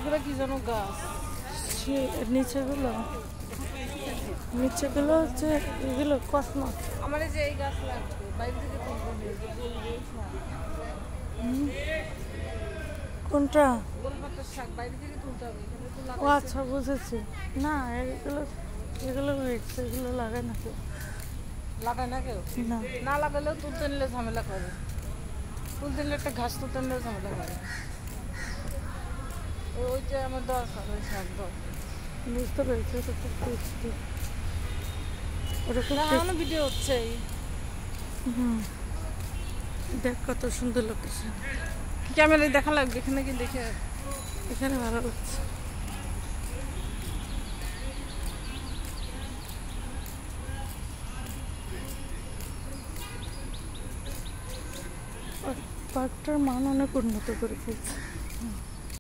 এগুলো কি যেন গাছ? নিচেগুলো হচ্ছে এগুলো কসমস। আমার এই যে এই গাছ লাগবে, বাইরে থেকে কোনটা? গোলপাতার শাক বাইরে থেকে তুলতে হবে, এখানে তো ও আচ্ছা, বুঝেছি। না, এগুলো এগুলো লাগায় না কেউ। লাগায় না কেউ? না, না লাগালেও তুলতে নিলে ঝামেলা করে, তুলতে নিলে একটা ঘাস তুলতে নিলেও ঝামেলা করে। ওইটা আমার দরকার, ওই শাক দরকার। বুঝতে পেরেছি। ওটা খুব টেস্টি। এখনো ভিডিও হচ্ছে। দেখ কত সুন্দর লোকেশন। ক্যামেরায় দেখা লাগবে, এখানে কি দেখে এখানে ভালো লাগছে। পার্কটার মান অনেক উন্নত করে ফেলছে।